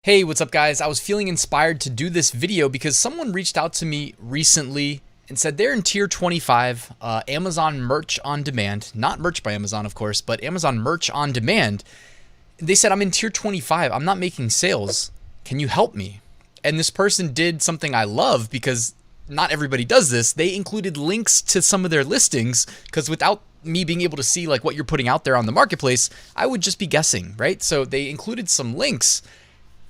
Hey, what's up guys? I was feeling inspired to do this video because someone reached out to me recently and said they're in tier 25, Amazon merch on demand, not merch by Amazon of course, but Amazon merch on demand. They said, I'm in tier 25, I'm not making sales, can you help me? And this person did something I love because not everybody does this. They included links to some of their listings because without me being able to see like what you're putting out there on the marketplace, I would just be guessing, right? So they included some links.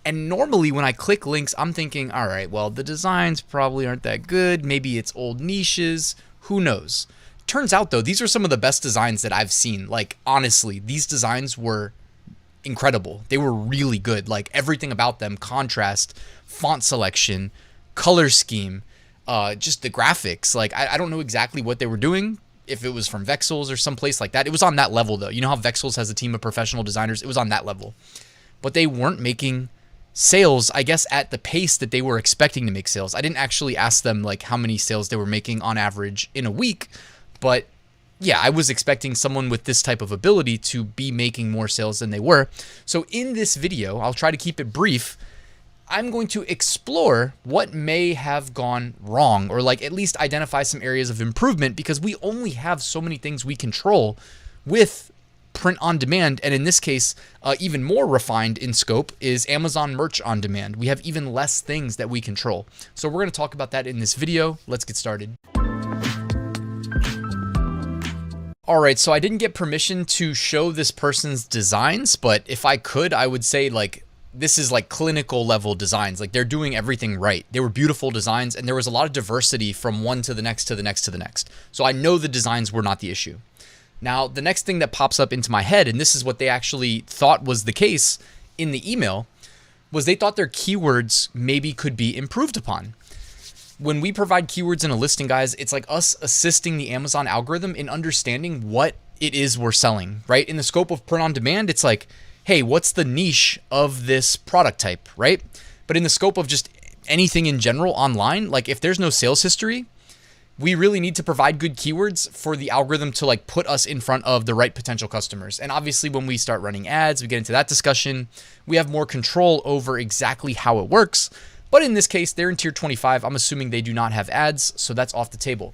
And normally when I click links, I'm thinking, all right, well, the designs probably aren't that good. Maybe it's old niches. Who knows? Turns out, though, these are some of the best designs that I've seen. Like, honestly, these designs were incredible. They were really good. Like, everything about them, contrast, font selection, color scheme, just the graphics. Like, I don't know exactly what they were doing, if it was from Vexels or someplace like that. It was on that level, though. You know how Vexels has a team of professional designers? It was on that level. But they weren't making sales, I guess, at the pace that they were expecting to make sales. I didn't actually ask them like how many sales they were making on average in a week, but yeah, I was expecting someone with this type of ability to be making more sales than they were. So in this video, I'll try to keep it brief. I'm going to explore what may have gone wrong, or like at least identify some areas of improvement, because we only have so many things we control with print on demand, and in this case, even more refined in scope is Amazon merch on demand. We have even less things that we control. So we're going to talk about that in this video. Let's get started. All right, so I didn't get permission to show this person's designs, but if I could, I would say like this is like clinical level designs. Like they're doing everything right. They were beautiful designs, and there was a lot of diversity from one to the next to the next to the next. So I know the designs were not the issue. Now, the next thing that pops up into my head, and this is what they actually thought was the case in the email, was they thought their keywords maybe could be improved upon. When we provide keywords in a listing, guys, it's like us assisting the Amazon algorithm in understanding what it is we're selling, right? In the scope of print on demand, it's like, hey, what's the niche of this product type, right? But in the scope of just anything in general online, like if there's no sales history, we really need to provide good keywords for the algorithm to like put us in front of the right potential customers. And obviously when we start running ads, we get into that discussion, we have more control over exactly how it works. But in this case, they're in tier 25. I'm assuming they do not have ads, so that's off the table.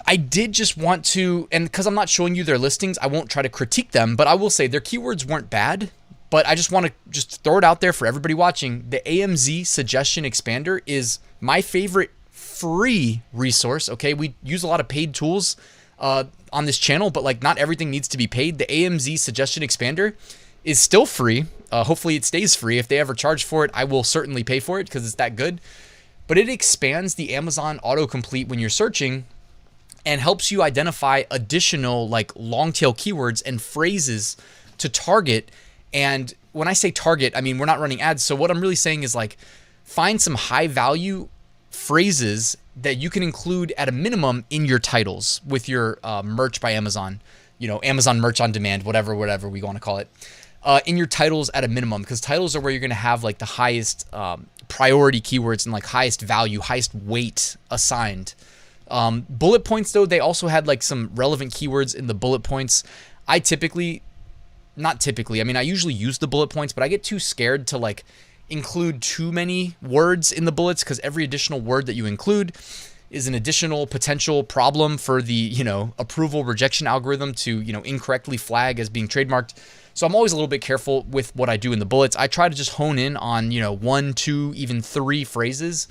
I did just want to, and because I'm not showing you their listings, I won't try to critique them, but I will say their keywords weren't bad. But I just want to just throw it out there for everybody watching. The AMZ Suggestion Expander is my favorite free resource. Okay, we use a lot of paid tools on this channel, but like not everything needs to be paid. The AMZ Suggestion Expander is still free. Hopefully it stays free. If they ever charge for it, I will certainly pay for it because it's that good. But it expands the Amazon autocomplete when you're searching and helps you identify additional like long tail keywords and phrases to target. And when I say target, I mean we're not running ads. So what I'm really saying is like find some high value phrases that you can include at a minimum in your titles with your merch by Amazon, you know, Amazon merch on demand, whatever we want to call it, in your titles at a minimum, because titles are where you're going to have like the highest priority keywords and like highest value, highest weight assigned. Bullet points, though, they also had like some relevant keywords in the bullet points. I usually use the bullet points, but I get too scared to like include too many words in the bullets, because every additional word that you include is an additional potential problem for the, you know, approval rejection algorithm to, you know, incorrectly flag as being trademarked. So I'm always a little bit careful with what I do in the bullets. I try to just hone in on, you know, 1, 2, even 3 phrases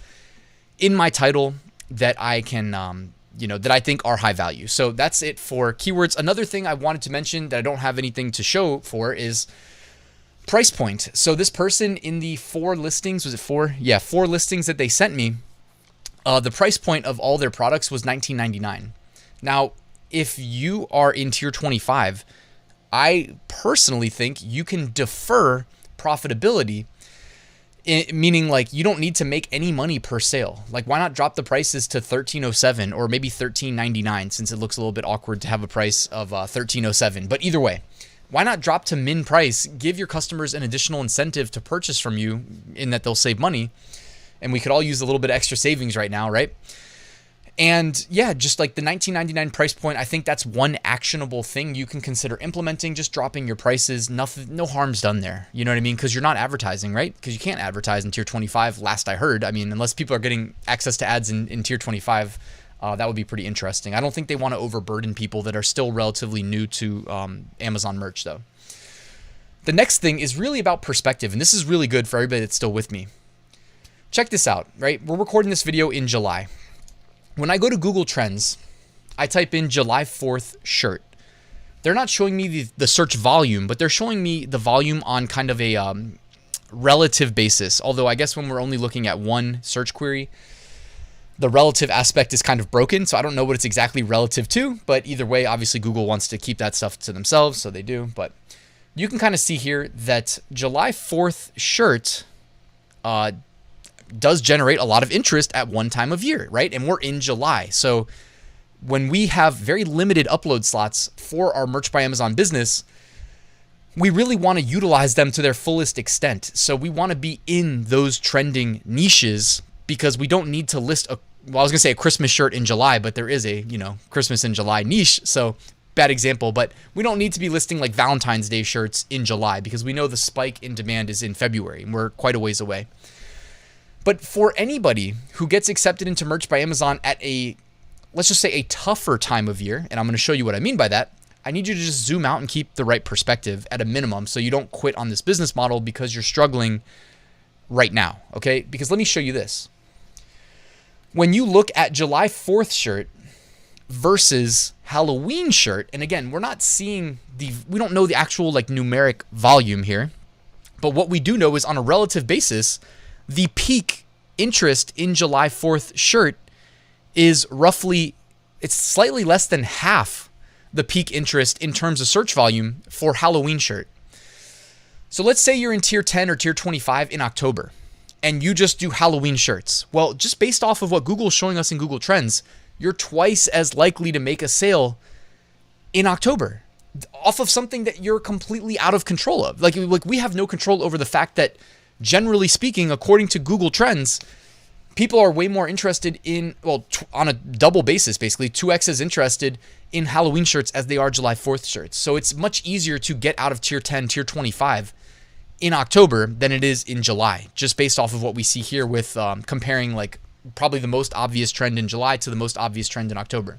in my title that I can, you know, that I think are high value. So that's it for keywords. Another thing I wanted to mention that I don't have anything to show for is price point. So this person in the 4 listings, was it 4? Yeah, 4 listings that they sent me, the price point of all their products was $19.99. Now, if you are in tier 25, I personally think you can defer profitability, meaning like you don't need to make any money per sale. Like why not drop the prices to $13.07 or maybe $13.99, since it looks a little bit awkward to have a price of $13.07. But either way, why not drop to min price, give your customers an additional incentive to purchase from you in that they'll save money. And we could all use a little bit of extra savings right now, right? And yeah, just like the $19.99 price point, I think that's one actionable thing you can consider implementing, just dropping your prices. Nothing, no harm's done there. You know what I mean? Because you're not advertising, right? Because you can't advertise in tier 25, last I heard. I mean, unless people are getting access to ads in tier 25, that would be pretty interesting. I don't think they want to overburden people that are still relatively new to Amazon merch though. The next thing is really about perspective, and this is really good for everybody that's still with me. Check this out, right? We're recording this video in July. When I go to Google Trends, I type in July 4th shirt. They're not showing me the search volume, but they're showing me the volume on kind of a relative basis. Although I guess when we're only looking at one search query, the relative aspect is kind of broken. So I don't know what it's exactly relative to, but either way, obviously Google wants to keep that stuff to themselves, so they do. But you can kind of see here that July 4th shirt does generate a lot of interest at one time of year, right? And we're in July. So when we have very limited upload slots for our Merch by Amazon business, we really want to utilize them to their fullest extent. So we want to be in those trending niches because we don't need to list I was going to say a Christmas shirt in July, but there is a, Christmas in July niche. So bad example, but we don't need to be listing like Valentine's Day shirts in July because we know the spike in demand is in February and we're quite a ways away. But for anybody who gets accepted into Merch by Amazon at let's just say a tougher time of year, and I'm going to show you what I mean by that, I need you to just zoom out and keep the right perspective at a minimum so you don't quit on this business model because you're struggling right now, okay? Because let me show you this. When you look at July 4th shirt versus Halloween shirt, and again, we're not seeing we don't know the actual like numeric volume here, but what we do know is on a relative basis, the peak interest in July 4th shirt is it's slightly less than half the peak interest in terms of search volume for Halloween shirt. So let's say you're in tier 10 or tier 25 in October and you just do Halloween shirts. Well, just based off of what Google's showing us in Google Trends, you're twice as likely to make a sale in October off of something that you're completely out of control of. Like we have no control over the fact that generally speaking, according to Google Trends, people are way more interested in, on a double basis, basically, 2x as interested in Halloween shirts as they are July 4th shirts. So it's much easier to get out of tier 10, tier 25 in October than it is in July, just based off of what we see here with comparing like probably the most obvious trend in July to the most obvious trend in October.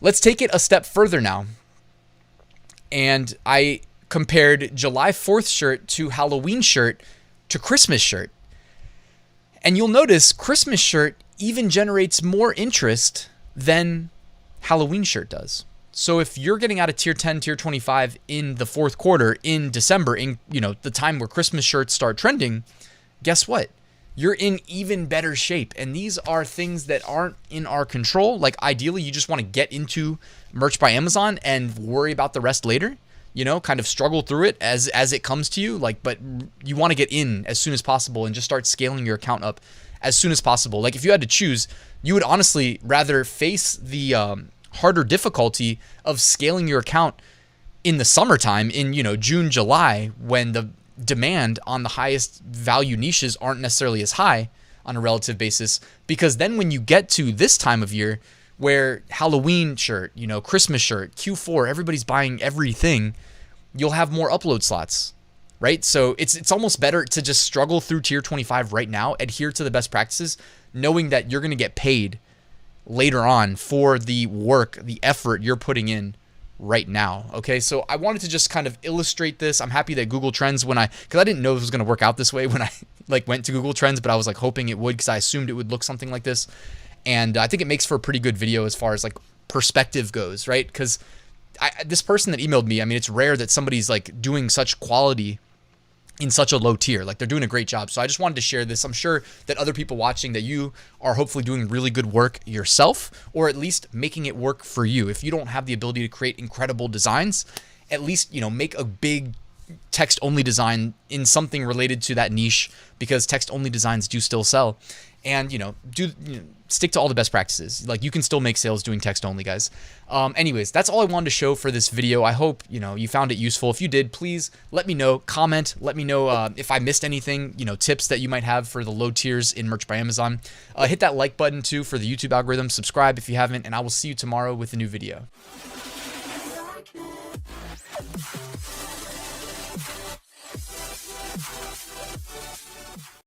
Let's take it a step further now. And I compared July 4th shirt to Halloween shirt to Christmas shirt. And you'll notice Christmas shirt even generates more interest than Halloween shirt does. So if you're getting out of tier 10, tier 25 in the fourth quarter in December, in the time where Christmas shirts start trending, guess what? You're in even better shape. And these are things that aren't in our control. Like ideally, you just want to get into Merch by Amazon and worry about the rest later. Kind of struggle through it as it comes to you, but you want to get in as soon as possible and just start scaling your account up as soon as possible. Like if you had to choose, you would honestly rather face the harder difficulty of scaling your account in the summertime in, June, July, when the demand on the highest value niches aren't necessarily as high on a relative basis, because then when you get to this time of year, where Halloween shirt, Christmas shirt, Q4, everybody's buying everything, you'll have more upload slots, right? So it's almost better to just struggle through tier 25 right now, adhere to the best practices, knowing that you're going to get paid later on for the work, the effort you're putting in right now. Okay, so I wanted to just kind of illustrate this. I'm happy that Google Trends, because I didn't know it was going to work out this way when I went to Google Trends, but I was hoping it would because I assumed it would look something like this. And I think it makes for a pretty good video as far as perspective goes, right? Because this person that emailed me, it's rare that somebody's doing such quality in such a low tier. They're doing a great job. So I just wanted to share this. I'm sure that other people watching, that you are hopefully doing really good work yourself, or at least making it work for you. If you don't have the ability to create incredible designs, at least, make a big text-only design in something related to that niche, because text-only designs do still sell. And, stick to all the best practices. Like, you can still make sales doing text only, guys. Anyways, that's all I wanted to show for this video. I hope, you found it useful. If you did, please let me know, comment, let me know if I missed anything, tips that you might have for the low tiers in Merch by Amazon. Hit that like button too for the YouTube algorithm, subscribe if you haven't, and I will see you tomorrow with a new video.